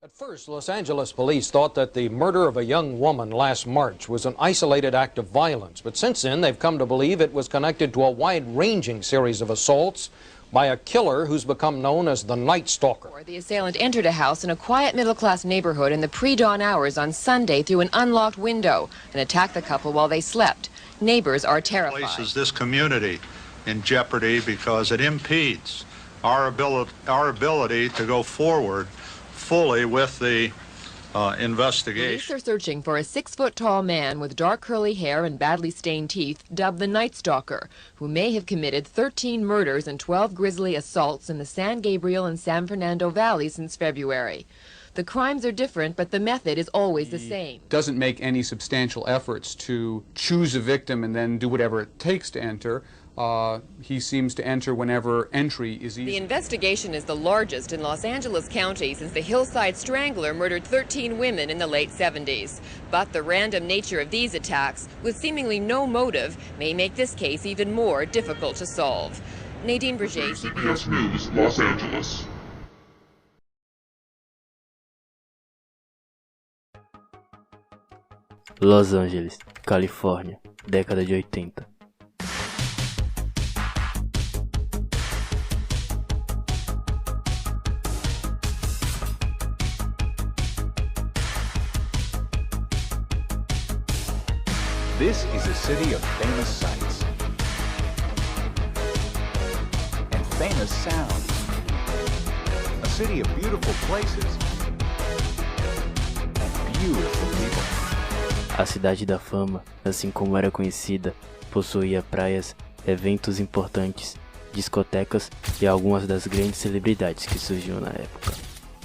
At first, Los Angeles police thought that the murder of a young woman last March was an isolated act of violence, but since then they've come to believe it was connected to a wide-ranging series of assaults by a killer who's become known as the Night Stalker. The assailant entered a house in a quiet middle-class neighborhood in the pre-dawn hours on Sunday through an unlocked window and attacked the couple while they slept. Neighbors are terrified. Places this community in jeopardy because it impedes our ability to go forward fully with the investigation. Police are searching for a 6-foot-tall man with dark curly hair and badly stained teeth, dubbed the Night Stalker, who may have committed 13 murders and 12 grisly assaults in the San Gabriel and San Fernando Valley since February. The crimes are different, but the method is always the same. Doesn't make any substantial efforts to choose a victim and then do whatever it takes to enter. He seems to enter whenever entry is easy. The investigation is the largest in Los Angeles County since the Hillside Strangler murdered 13 women in the late 70s. But the random nature of these attacks, with seemingly no motive, may make this case even more difficult to solve. Nadine Berger, CBS News, Los Angeles. Los Angeles, Califórnia, década de 80. This is a city of famous sights and famous sounds. A city of beautiful places and beautiful people. A Cidade da Fama, assim como era conhecida, possuía praias, eventos importantes, discotecas e algumas das grandes celebridades que surgiam na época.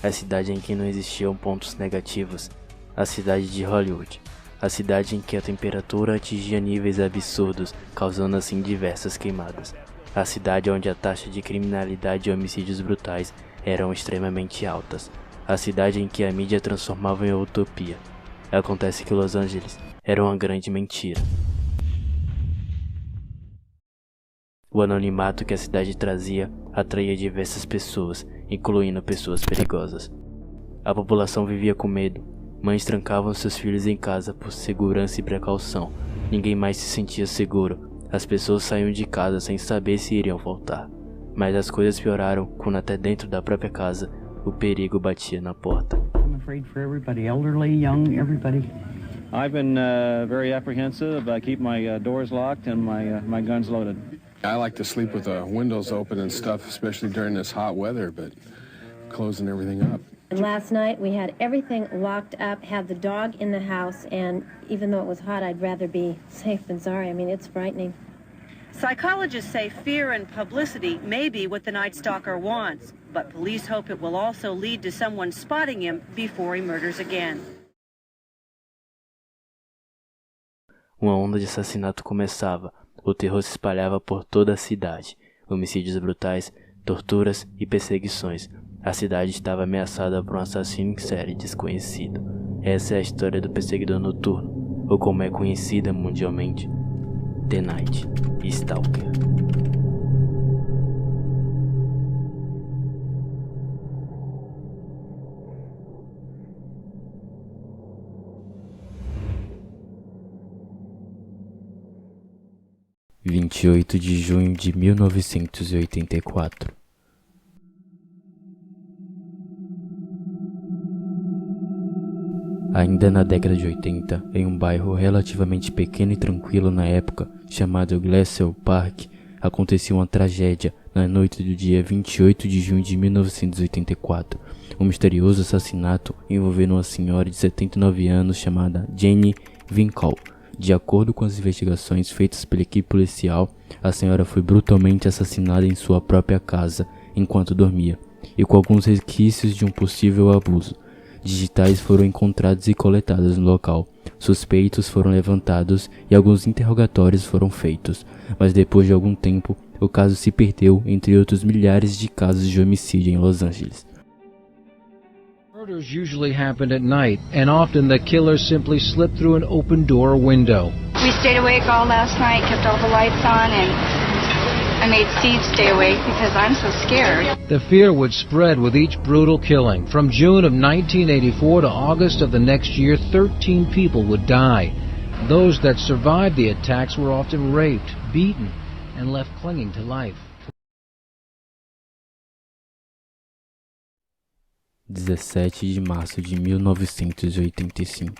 A cidade em que não existiam pontos negativos, a cidade de Hollywood. A cidade em que a temperatura atingia níveis absurdos, causando assim diversas queimadas. A cidade onde a taxa de criminalidade e homicídios brutais eram extremamente altas. A cidade em que a mídia transformava em utopia. Acontece que Los Angeles era uma grande mentira. O anonimato que a cidade trazia atraía diversas pessoas, incluindo pessoas perigosas. A população vivia com medo. Mães trancavam seus filhos em casa por segurança e precaução. Ninguém mais se sentia seguro. As pessoas saíam de casa sem saber se iriam voltar. Mas as coisas pioraram quando até dentro da própria casa o perigo batia na porta. I'm afraid for everybody, elderly, young, everybody. I've been very apprehensive. I keep my doors locked and my guns loaded. I like to sleep with the windows open and stuff, especially during this hot weather, but closing everything up. And last night we had everything locked up, had the dog in the house, and even though it was hot, I'd rather be safe than sorry. I mean, it's frightening. Psychologists say fear and publicity may be what the Night Stalker wants, but police hope it will also lead to someone spotting him before he murders again. Uma onda de assassinato começava. O terror se espalhava por toda a cidade. Homicídios brutais, torturas e perseguições. A cidade estava ameaçada por um assassino em série desconhecido. Essa é a história do perseguidor noturno, ou como é conhecida mundialmente, The Night Stalker. – 28 de junho de 1984. Ainda na década de 80, em um bairro relativamente pequeno e tranquilo na época, chamado Glassell Park, acontecia uma tragédia na noite do dia 28 de junho de 1984. Um misterioso assassinato envolvendo uma senhora de 79 anos chamada Jenny Winkle. De acordo com as investigações feitas pela equipe policial, a senhora foi brutalmente assassinada em sua própria casa enquanto dormia, e com alguns resquícios de um possível abuso. Digitais foram encontrados e coletados no local. Suspeitos foram levantados e alguns interrogatórios foram feitos, mas depois de algum tempo, o caso se perdeu entre outros milhares de casos de homicídio em Los Angeles. Murders usually happened at night, and often the killer simply slipped through an open door or window. We stayed awake all last night, kept all the lights on, and I made Steve stay away because I'm so scared. The fear would spread with each brutal killing. From June of 1984 to August of the next year, 13 people would die. Those that survived the attacks were often raped, beaten, and left clinging to life. 17 de março de 1985.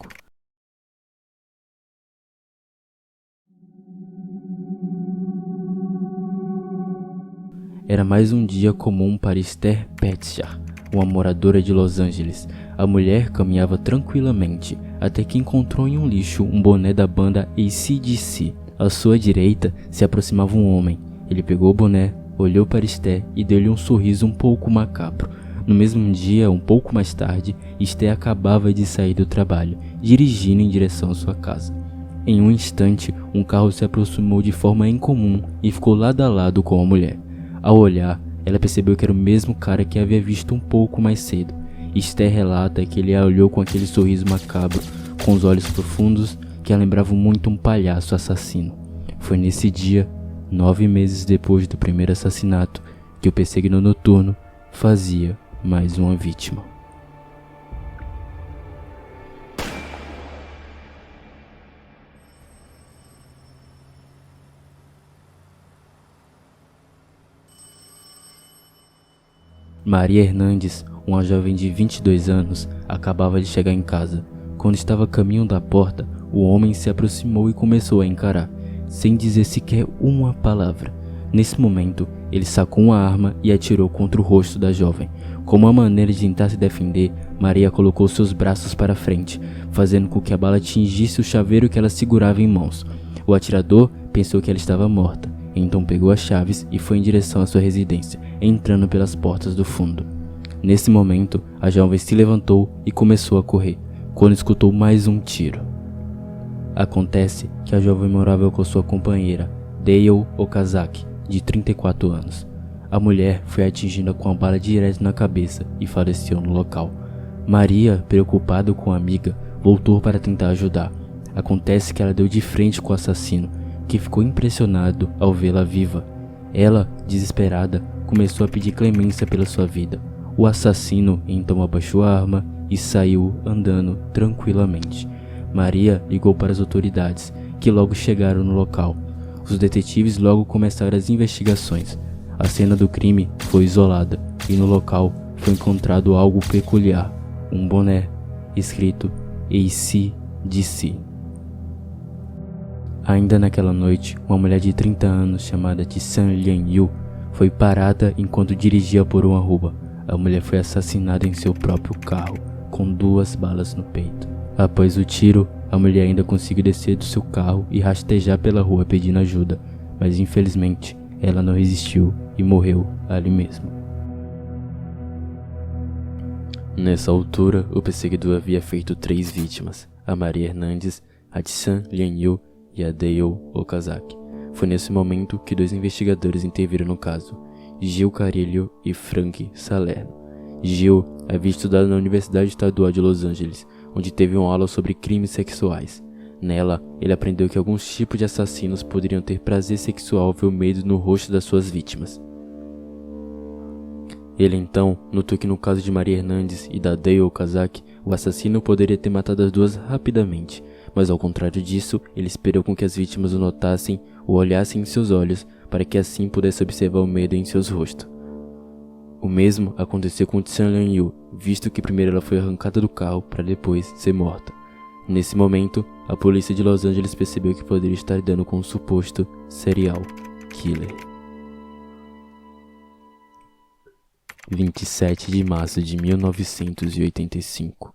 Era mais um dia comum para Esther Petschar, uma moradora de Los Angeles. A mulher caminhava tranquilamente, até que encontrou em um lixo um boné da banda AC/DC. À sua direita se aproximava um homem. Ele pegou o boné, olhou para Esther e deu-lhe um sorriso um pouco macabro. No mesmo dia, um pouco mais tarde, Esther acabava de sair do trabalho, dirigindo em direção à sua casa. Em um instante, um carro se aproximou de forma incomum e ficou lado a lado com a mulher. Ao olhar, ela percebeu que era o mesmo cara que havia visto um pouco mais cedo. Esther relata que ele a olhou com aquele sorriso macabro, com os olhos profundos, que a lembravam muito um palhaço assassino. Foi nesse dia, 9 meses depois do primeiro assassinato, que o perseguidor noturno fazia mais uma vítima. Maria Hernandes, uma jovem de 22 anos, acabava de chegar em casa. Quando estava a caminho da porta, o homem se aproximou e começou a encarar, sem dizer sequer uma palavra. Nesse momento, ele sacou uma arma e atirou contra o rosto da jovem. Como uma maneira de tentar se defender, Maria colocou seus braços para frente, fazendo com que a bala atingisse o chaveiro que ela segurava em mãos. O atirador pensou que ela estava morta, então pegou as chaves e foi em direção à sua residência, entrando pelas portas do fundo. Nesse momento, a jovem se levantou e começou a correr, quando escutou mais um tiro. Acontece que a jovem morava com sua companheira, Dale Okazaki, de 34 anos. A mulher foi atingida com a bala direto na cabeça e faleceu no local. Maria, preocupada com a amiga, voltou para tentar ajudar. Acontece que ela deu de frente com o assassino, que ficou impressionado ao vê-la viva. Ela, desesperada, começou a pedir clemência pela sua vida. O assassino então abaixou a arma e saiu andando tranquilamente. Maria ligou para as autoridades, que logo chegaram no local. Os detetives logo começaram as investigações. A cena do crime foi isolada e no local foi encontrado algo peculiar, um boné escrito AC/DC. Ainda naquela noite, uma mulher de 30 anos chamada Tsan Lian-yu foi parada enquanto dirigia por uma rua. A mulher foi assassinada em seu próprio carro, com 2 balas no peito. Após o tiro, a mulher ainda conseguiu descer do seu carro e rastejar pela rua pedindo ajuda, mas infelizmente ela não resistiu e morreu ali mesmo. Nessa altura, o perseguidor havia feito 3 vítimas, a Maria Hernandes, a Tsan Lian-yu e a Dale Okazaki. Foi nesse momento que 2 investigadores interviram no caso, Gil Carillo e Frank Salerno. Gil havia estudado na Universidade Estadual de Los Angeles, onde teve uma aula sobre crimes sexuais. Nela, ele aprendeu que alguns tipos de assassinos poderiam ter prazer sexual ao ver o medo no rosto das suas vítimas. Ele então notou que no caso de Maria Hernandes e da Dale Okazaki, o assassino poderia ter matado as duas rapidamente, mas ao contrário disso, ele esperou com que as vítimas o notassem ou olhassem em seus olhos para que assim pudesse observar o medo em seus rostos. O mesmo aconteceu com Tsan Lian-yu, visto que primeiro ela foi arrancada do carro para depois ser morta. Nesse momento, a polícia de Los Angeles percebeu que poderia estar lidando com um suposto serial killer. 27 de março de 1985.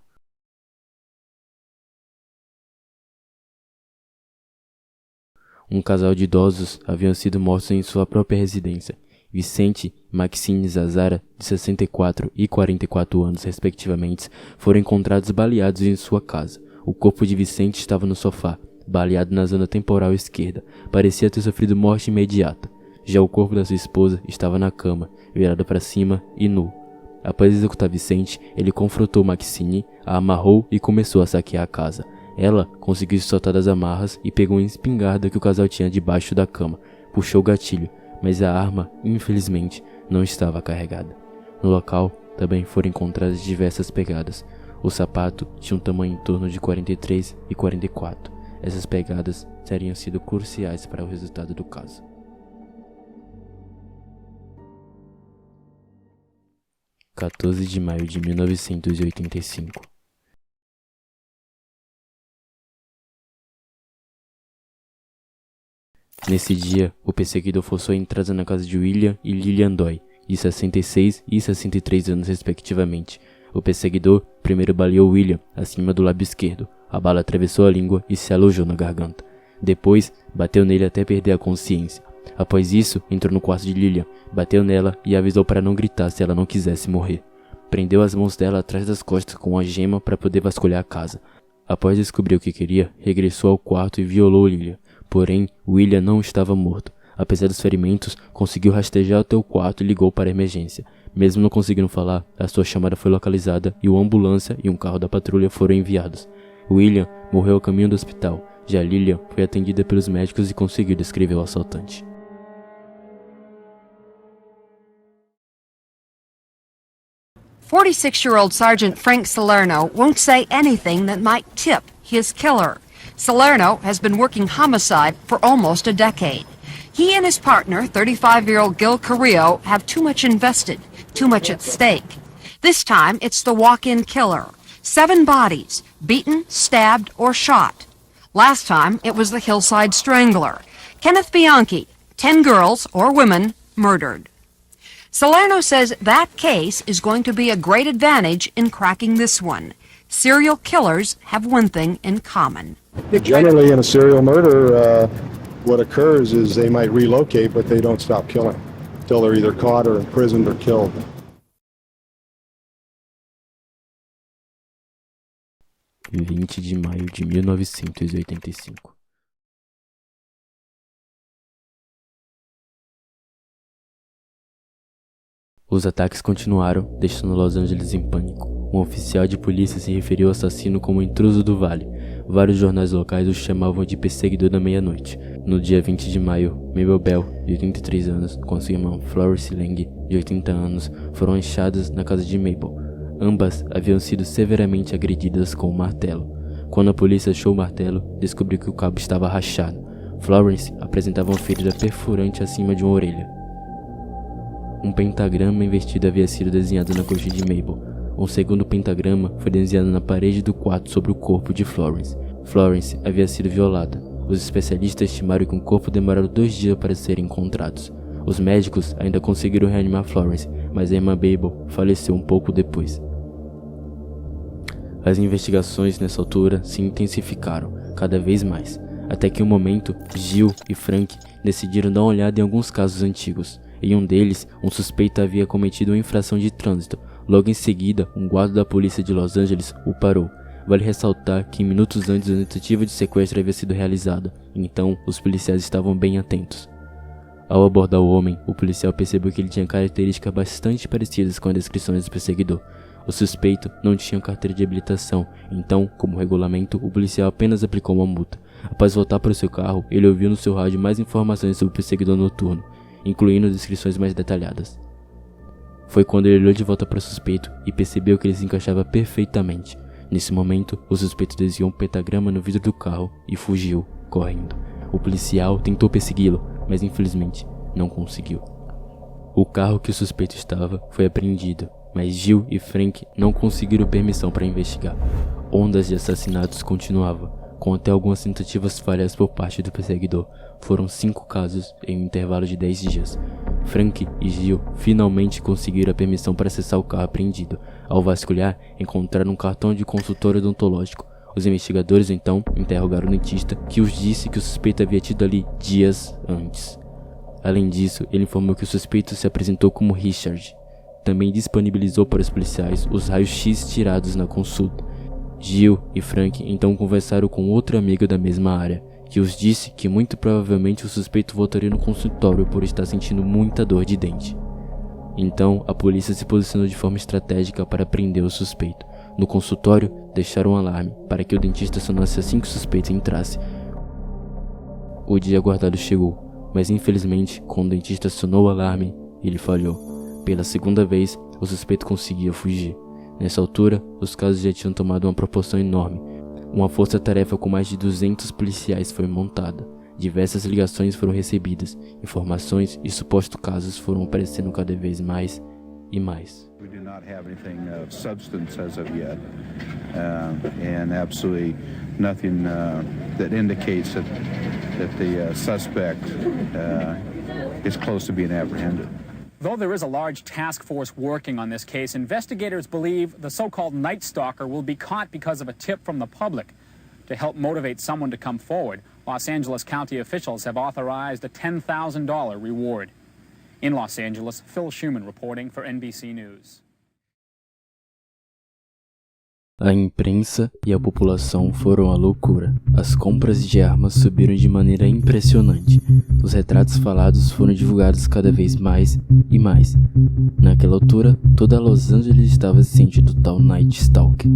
Um casal de idosos haviam sido mortos em sua própria residência. Vicente e Maxine Zazara, de 64 e 44 anos respectivamente, foram encontrados baleados em sua casa. O corpo de Vicente estava no sofá, baleado na zona temporal esquerda. Parecia ter sofrido morte imediata. Já o corpo da sua esposa estava na cama, virado para cima e nu. Após executar Vicente, ele confrontou Maxine, a amarrou e começou a saquear a casa. Ela conseguiu se soltar das amarras e pegou uma espingarda que o casal tinha debaixo da cama. Puxou o gatilho, mas a arma, infelizmente, não estava carregada. No local também foram encontradas diversas pegadas. O sapato tinha um tamanho em torno de 43 e 44. Essas pegadas teriam sido cruciais para o resultado do caso. – 14 de maio de 1985. Nesse dia, o perseguidor forçou a entrada na casa de William e Lillian Doy, de 66 e 63 anos respectivamente. O perseguidor primeiro baleou William acima do lábio esquerdo. A bala atravessou a língua e se alojou na garganta. Depois, bateu nele até perder a consciência. Após isso, entrou no quarto de Lillian, bateu nela e avisou para não gritar se ela não quisesse morrer. Prendeu as mãos dela atrás das costas com uma gema para poder vasculhar a casa. Após descobrir o que queria, regressou ao quarto e violou Lillian. Porém, William não estava morto. Apesar dos ferimentos, conseguiu rastejar até o quarto e ligou para a emergência. Mesmo não conseguindo falar, a sua chamada foi localizada e uma ambulância e um carro da patrulha foram enviados. William morreu ao caminho do hospital. Já Lillian foi atendida pelos médicos e conseguiu descrever o assaltante. "46-year-old Sergeant Frank Salerno won't say anything that might tip his killer. Salerno has been working homicide for almost a decade. He and his partner, 35-year-old Gil Carrillo, have too much invested, too much at stake. This time, it's the walk-in killer. 7 bodies, beaten, stabbed, or shot. Last time, it was the Hillside Strangler. Kenneth Bianchi, 10 girls or women murdered. Salerno says that case is going to be a great advantage in cracking this one. Serial killers have one thing in common. Generally, in a serial murder, what occurs is they might relocate, but they don't stop killing until they're either caught or imprisoned or killed. – 20 de maio de 1985. Os ataques continuaram, deixando Los Angeles em pânico. Um oficial de polícia se referiu ao assassino como intruso do vale. Vários jornais locais o chamavam de perseguidor da meia-noite. No dia 20 de maio, Mabel Bell, de 83 anos, com sua irmã Florence Lang, de 80 anos, foram achadas na casa de Mabel. Ambas haviam sido severamente agredidas com um martelo. Quando a polícia achou o martelo, descobriu que o cabo estava rachado. Florence apresentava uma ferida perfurante acima de uma orelha. Um pentagrama invertido havia sido desenhado na coxa de Mabel. Um segundo pentagrama foi desenhado na parede do quarto sobre o corpo de Florence. Florence havia sido violada. Os especialistas estimaram que o corpo demorou 2 dias para serem encontrados. Os médicos ainda conseguiram reanimar Florence, mas a irmã Mabel faleceu um pouco depois. As investigações nessa altura se intensificaram cada vez mais, até que em um momento, Gil e Frank decidiram dar uma olhada em alguns casos antigos. Em um deles, um suspeito havia cometido uma infração de trânsito. Logo em seguida, um guarda da polícia de Los Angeles o parou. Vale ressaltar que minutos antes a tentativa de sequestro havia sido realizada, então os policiais estavam bem atentos. Ao abordar o homem, o policial percebeu que ele tinha características bastante parecidas com as descrições do perseguidor. O suspeito não tinha carteira de habilitação, então, como regulamento, o policial apenas aplicou uma multa. Após voltar para o seu carro, ele ouviu no seu rádio mais informações sobre o perseguidor noturno, incluindo descrições mais detalhadas. Foi quando ele olhou de volta para o suspeito e percebeu que ele se encaixava perfeitamente. Nesse momento, o suspeito desenhou um pentagrama no vidro do carro e fugiu, correndo. O policial tentou persegui-lo, mas infelizmente não conseguiu. O carro que o suspeito estava foi apreendido, mas Gil e Frank não conseguiram permissão para investigar. Ondas de assassinatos continuavam, com até algumas tentativas falhas por parte do perseguidor. Foram 5 casos em um intervalo de 10 dias. Frank e Gil finalmente conseguiram a permissão para acessar o carro apreendido. Ao vasculhar, encontraram um cartão de consultório odontológico. Os investigadores então interrogaram o dentista, que os disse que o suspeito havia tido ali dias antes. Além disso, ele informou que o suspeito se apresentou como Richard. Também disponibilizou para os policiais os raios-x tirados na consulta. Gil e Frank então conversaram com outra amiga da mesma área, que os disse que muito provavelmente o suspeito voltaria no consultório por estar sentindo muita dor de dente. Então, a polícia se posicionou de forma estratégica para prender o suspeito. No consultório, deixaram um alarme para que o dentista acionasse assim que o suspeito entrasse. O dia aguardado chegou. mas infelizmente, quando o dentista acionou o alarme, ele falhou. Pela segunda vez, o suspeito conseguia fugir. Nessa altura, os casos já tinham tomado uma proporção enorme. Uma força-tarefa com mais de 200 policiais foi montada. Diversas ligações foram recebidas, informações e supostos casos foram aparecendo cada vez mais e mais. We do not have anything of substance as of yet, and absolutely nothing that indicates that the suspect is close to being apprehended. Though there is a large task force working on this case, investigators believe the so-called Night Stalker will be caught because of a tip from the public. To help motivate someone to come forward, Los Angeles County officials have authorized a $10,000 reward. In Los Angeles, Phil Schuman reporting for NBC News. A imprensa e a população foram à loucura. As compras de armas subiram de maneira impressionante. Os retratos falados foram divulgados cada vez mais e mais. Naquela altura, toda Los Angeles estava ciente do tal Night Stalker.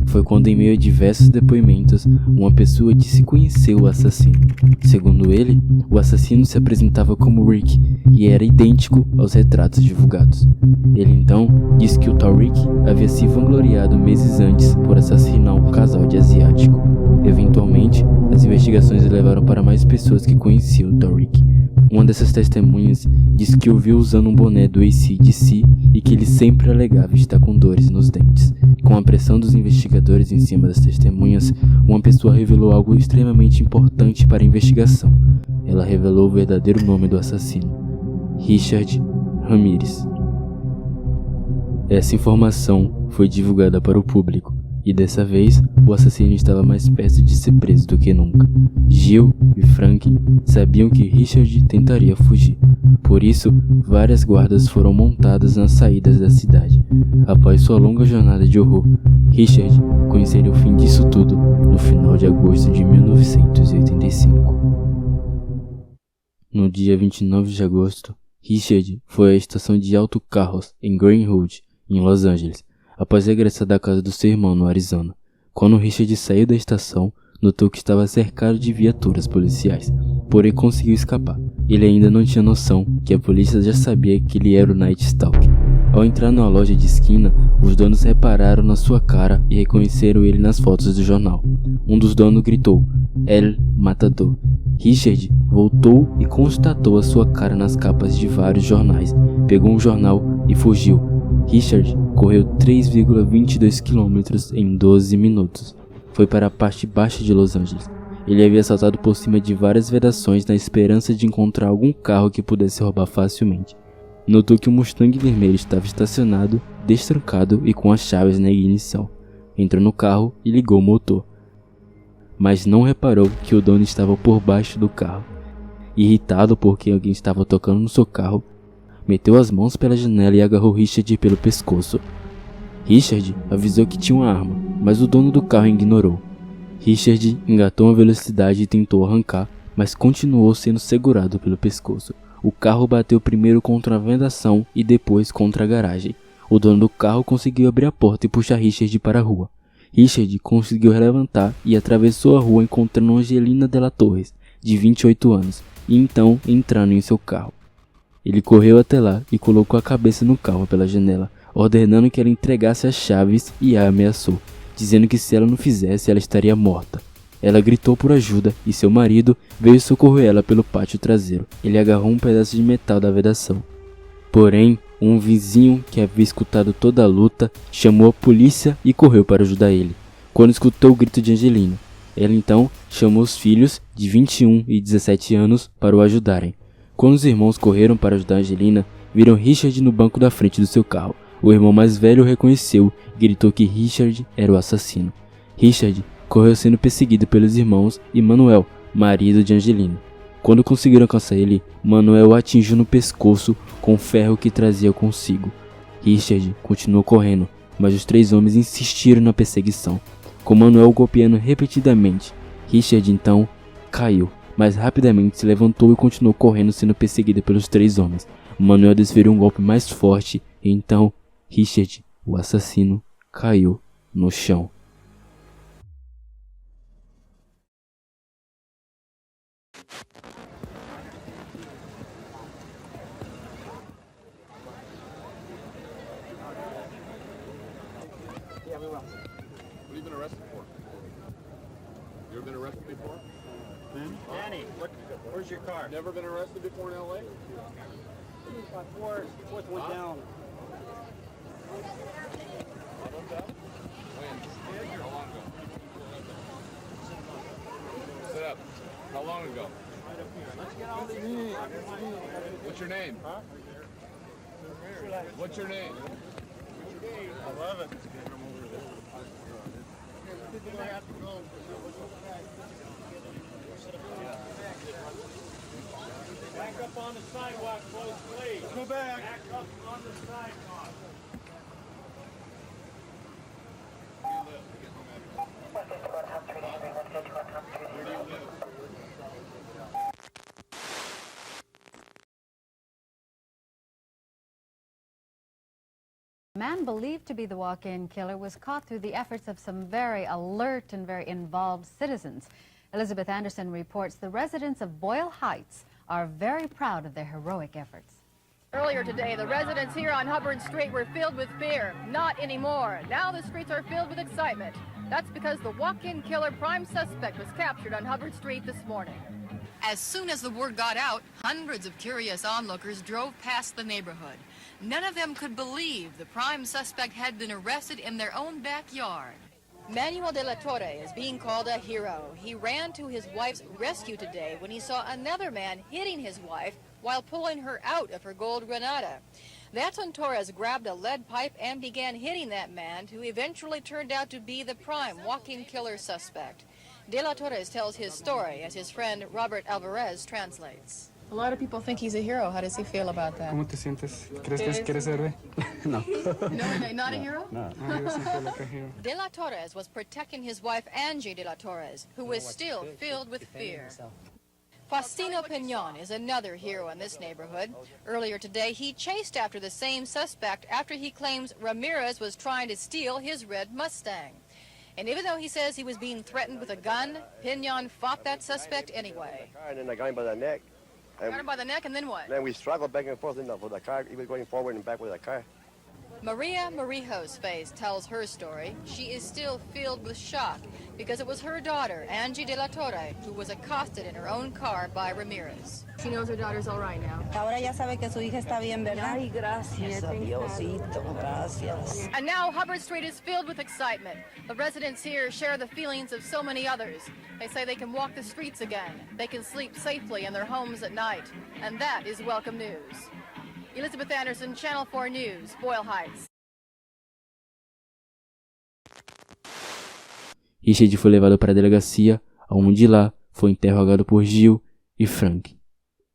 Foi quando, em meio a diversos depoimentos, uma pessoa disse conhecer o assassino. Segundo ele, o assassino se apresentava como Rick e era idêntico aos retratos divulgados. Ele então disse que o tal Rick havia se vangloriado meses antes por assassinar um casal de asiático. Eventualmente, as investigações levaram para mais pessoas que conheciam o tal Rick. Uma dessas testemunhas disse que o viu usando um boné do AC/DC e que ele sempre alegava estar com dores nos dentes. Com a pressão dos investigadores em cima das testemunhas, uma pessoa revelou algo extremamente importante para a investigação. Ela revelou o verdadeiro nome do assassino: Richard Ramirez. Essa informação foi divulgada para o público, e dessa vez o assassino estava mais perto de ser preso do que nunca. Jill e Frank sabiam que Richard tentaria fugir, por isso várias guardas foram montadas nas saídas da cidade. Após sua longa jornada de horror, Richard conheceria o fim disso tudo no final de agosto de 1985. No dia 29 de agosto, Richard foi à estação de autocarros em Greenwood, em Los Angeles, após regressar da casa do seu irmão no Arizona. Quando Richard saiu da estação, notou que estava cercado de viaturas policiais, porém conseguiu escapar. Ele ainda não tinha noção que a polícia já sabia que ele era o Night Stalker. Ao entrar numa loja de esquina, os donos repararam na sua cara e reconheceram ele nas fotos do jornal. Um dos donos gritou: "El Matador". Richard voltou e constatou a sua cara nas capas de vários jornais, pegou um jornal e fugiu. Richard correu 3,22 km em 12 minutos. Foi para a parte baixa de Los Angeles. Ele havia saltado por cima de várias vedações na esperança de encontrar algum carro que pudesse roubar facilmente. Notou que um Mustang vermelho estava estacionado, destrancado e com as chaves na ignição. Entrou no carro e ligou o motor, mas não reparou que o dono estava por baixo do carro. Irritado porque alguém estava tocando no seu carro, meteu as mãos pela janela e agarrou Richard pelo pescoço. Richard avisou que tinha uma arma, mas o dono do carro ignorou. Richard engatou uma velocidade e tentou arrancar, mas continuou sendo segurado pelo pescoço. O carro bateu primeiro contra a vedação e depois contra a garagem. O dono do carro conseguiu abrir a porta e puxar Richard para a rua. Richard conseguiu levantar e atravessou a rua encontrando Angelina Della Torres, de 28 anos, e então entrando em seu carro. Ele correu até lá e colocou a cabeça no carro pela janela, ordenando que ela entregasse as chaves e a ameaçou, dizendo que se ela não fizesse, ela estaria morta. Ela gritou por ajuda e seu marido veio socorrer ela pelo pátio traseiro. Ele agarrou um pedaço de metal da vedação. Porém, um vizinho que havia escutado toda a luta chamou a polícia e correu para ajudar ele, quando escutou o grito de Angelina. Ela então chamou os filhos, de 21 e 17 anos, para o ajudarem. Quando os irmãos correram para ajudar Angelina, viram Richard no banco da frente do seu carro. O irmão mais velho o reconheceu e gritou que Richard era o assassino. Richard correu sendo perseguido pelos irmãos e Manuel, marido de Angelina. Quando conseguiram alcançar ele, Manuel o atingiu no pescoço com o ferro que trazia consigo. Richard continuou correndo, mas os três homens insistiram na perseguição, com Manuel golpeando repetidamente. Richard então caiu, mas rapidamente se levantou e continuou correndo sendo perseguido pelos três homens. Manuel desferiu um golpe mais forte e então Richard, o assassino, caiu no chão. we will. What have you been arrested for? You ever been arrested before? Danny, where's your car? Never been arrested before in L.A.? Fourth went down. When? How long ago? Sit up. How long ago? What's your name? Huh? What's your name? 11. Back up on the sidewalk, folks, please. Go back. Back up on the sidewalk. Where do you live? The man believed to be the walk-in killer was caught through the efforts of some very alert and very involved citizens. Elizabeth Anderson reports the residents of Boyle Heights are very proud of their heroic efforts. Earlier today, the residents here on Hubbard Street were filled with fear. Not anymore. Now the streets are filled with excitement. That's because the walk-in killer prime suspect was captured on Hubbard Street this morning. As soon as the word got out, hundreds of curious onlookers drove past the neighborhood. None of them could believe the prime suspect had been arrested in their own backyard. Manuel de la Torre is being called a hero. He ran to his wife's rescue today when he saw another man hitting his wife while pulling her out of her gold Granada. That's when Torres grabbed a lead pipe and began hitting that man, who eventually turned out to be the prime walk-in killer suspect. De la Torres tells his story as his friend Robert Alvarez translates. A lot of people think he's a hero. How does he feel about that? ¿Cómo te sientes? ¿Crees que quieres ser héroe? No. No, not a hero? No. No, he doesn't feel like a hero. De la Torres was protecting his wife Angie de la Torres, who was still filled with fear. Faustino Pignon is another hero in this neighborhood. Earlier today, he chased after the same suspect after he claims Ramirez was trying to steal his red Mustang. And even though he says he was being threatened with a gun, Pignon fought that suspect anyway. And then I got him by the neck. Got him by the neck, and then what? Then we struggled back and forth in the car. He was going forward and back with the car. Maria Marijo's face tells her story. She is still filled with shock because it was her daughter, Angie de la Torre, who was accosted in her own car by Ramirez. She knows her daughter's all right now. Ahora ya sabe que su hija está bien, ¿verdad? Ay, gracias a Diosito, gracias. And now Hubbard Street is filled with excitement. The residents here share the feelings of so many others. They say they can walk the streets again. They can sleep safely in their homes at night. And that is welcome news. Elizabeth Anderson, Channel 4 News, Boyle Heights. Richard foi levado para a delegacia, onde lá foi interrogado por Gil e Frank.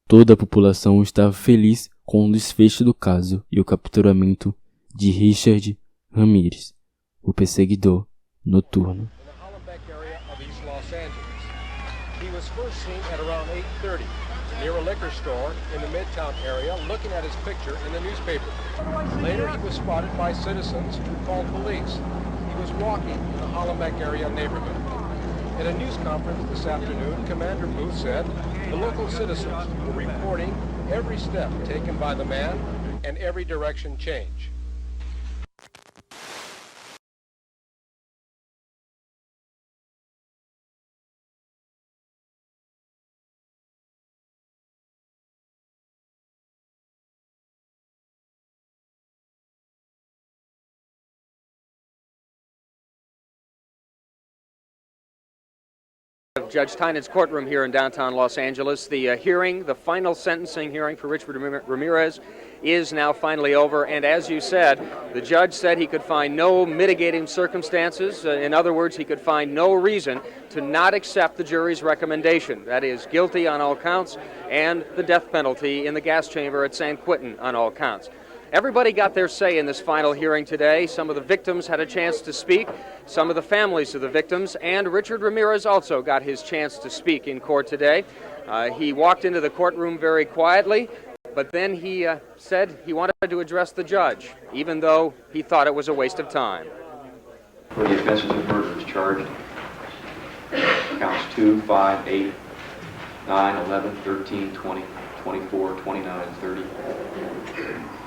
Toda a população estava feliz com o desfecho do caso e o capturamento de Richard Ramirez, o perseguidor noturno. He was first seen at around 8:30 near a liquor store in the Midtown area looking at his picture in the newspaper. Later he was spotted by citizens who called police. He was walking in the Hollenbeck area neighborhood. In a news conference this afternoon, Commander Booth said the local citizens were reporting every step taken by the man and every direction change. Judge Tynan's courtroom here in downtown Los Angeles. The hearing, the final sentencing hearing for Richard Ramirez is now finally over, and as you said, the judge said he could find no mitigating circumstances. In other words, he could find no reason to not accept the jury's recommendation. That is, guilty on all counts and the death penalty in the gas chamber at San Quentin on all counts. Everybody got their say in this final hearing today. Some of the victims had a chance to speak, some of the families of the victims, and Richard Ramirez also got his chance to speak in court today. He walked into the courtroom very quietly, but then he said he wanted to address the judge, even though he thought it was a waste of time. For the offenses of murder is charged counts 2, 5, 8, 9, 11, 13, 20, 24, 29, 30.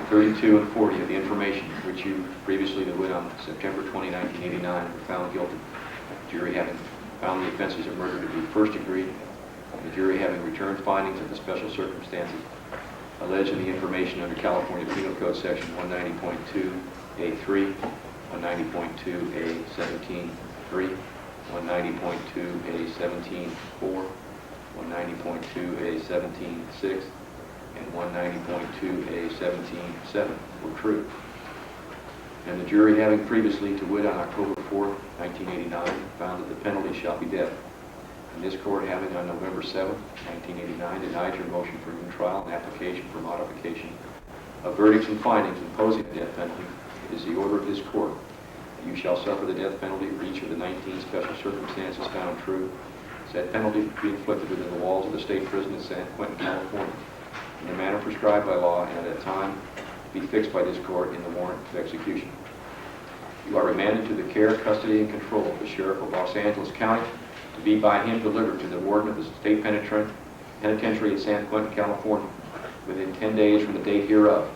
32 and 40 of the information which you previously knew on September 20, 1989 and were found guilty. The jury having found the offenses of murder to be first degree, and the jury having returned findings of the special circumstances alleged in the information under California Penal Code Section 190.2A3, 190.2A17.3, 190.2A17.4, 190.2A17.6, and 190.2A17.7 were true. And the jury having previously, to wit, on October 4, 1989, found that the penalty shall be death. And this court having on November 7, 1989, denied your motion for new trial and application for modification of verdicts and findings imposing the death penalty, it is the order of this court that you shall suffer the death penalty for each of the 19 special circumstances found true, said penalty be inflicted within the walls of the state prison in San Quentin, California, in the manner prescribed by law and at a time be fixed by this court in the warrant of execution. You are remanded to the care, custody, and control of the Sheriff of Los Angeles County to be by him delivered to the warden of the state penitentiary at San Quentin, California, within 10 days from the date hereof,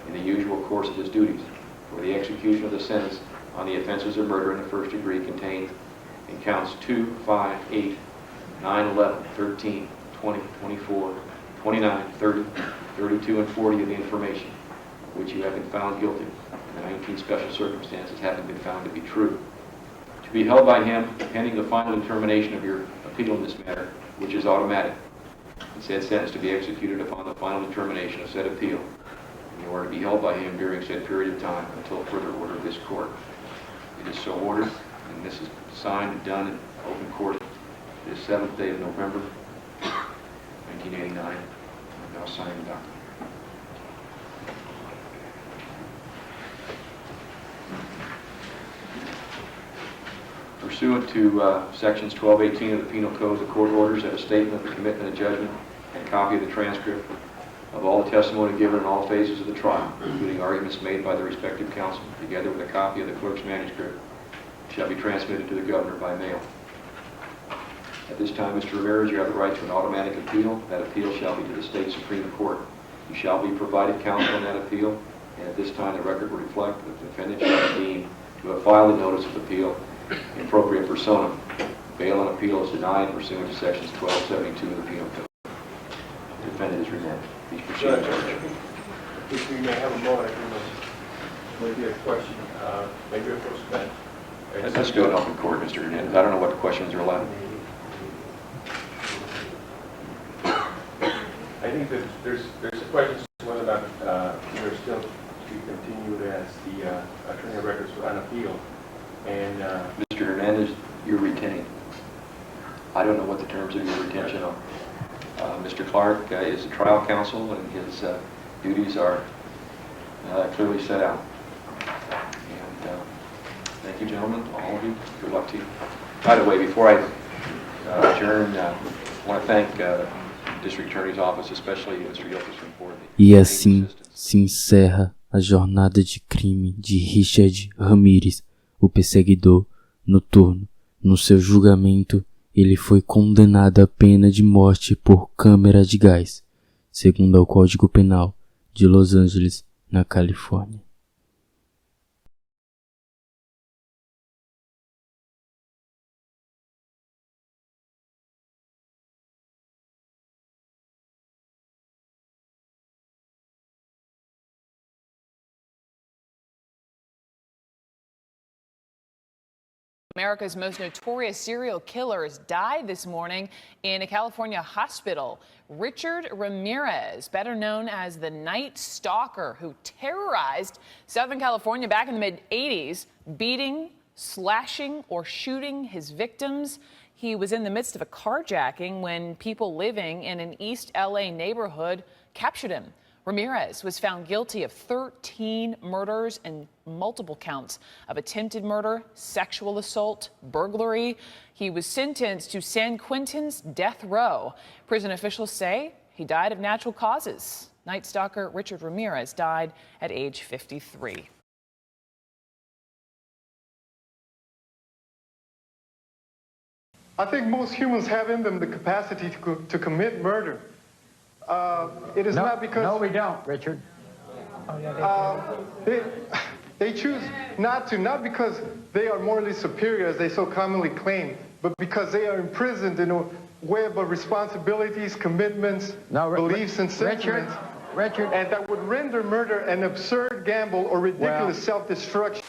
in the usual course of his duties, for the execution of the sentence on the offenses of murder in the first degree contained in counts 2, 5, 8, 9, 11, 13, 20, 24, 29, 30, 32, and 40 of the information which you have been found guilty, and the 19 special circumstances having been found to be true, to be held by him pending the final determination of your appeal in this matter, which is automatic, and said sentence to be executed upon the final determination of said appeal, and you are to be held by him during said period of time until further order of this court. It is so ordered, and this is signed and done in open court this 7th day of November, 1989. I'm now signing the document. Pursuant to sections 1218 of the Penal Code, the court orders that a statement of the commitment of judgment and a copy of the transcript of all the testimony given in all phases of the trial, including arguments made by the respective counsel, together with a copy of the clerk's manuscript, shall be transmitted to the governor by mail. At this time, Mr. Ramirez, you have the right to an automatic appeal. That appeal shall be to the State Supreme Court. You shall be provided counsel on that appeal, and at this time the record will reflect that the defendant shall be deemed to have filed a notice of appeal in appropriate persona. Bail on appeal is denied pursuant to sections 1272 of the Penal Code. The defendant is remanded. Please proceed. If we may have a moment, maybe a question, maybe a first bet. Let's do it open court, Mr. Hernandez. I don't know what the questions are allowed. I think that there's a question whether or not you're still to be continued as the attorney of records on appeal. And Mr. Hernandez, you're retained. I don't know what the terms of your retention are. Mr. Clark is the trial counsel, and his duties are clearly set out. And thank you, gentlemen, all of you. Good luck to you. By the way, before I adjourn, I want to thank the District Attorney's Office, especially Mr. Gilchrist, for the E assim se encerra a jornada de crime de Richard Ramirez, o perseguidor noturno. No seu julgamento, ele foi condenado à pena de morte por câmara de gás, segundo o Código Penal de Los Angeles, na Califórnia. America's most notorious serial killers died this morning in a California hospital. Richard Ramirez, better known as the Night Stalker, who terrorized Southern California back in the mid-'80s, beating, slashing, or shooting his victims. He was in the midst of a carjacking when people living in an East LA neighborhood captured him. Ramirez was found guilty of 13 murders and multiple counts of attempted murder, sexual assault, burglary. He was sentenced to San Quentin's death row. Prison officials say he died of natural causes. Night Stalker Richard Ramirez died at age 53. I think most humans have in them the capacity to commit murder. It is not because... No, we don't, Richard. They choose not to, not because they are morally superior, as they so commonly claim, but because they are imprisoned in a web of responsibilities, commitments, beliefs, and sentiments. Richard. And that would render murder an absurd gamble or ridiculous self-destruction.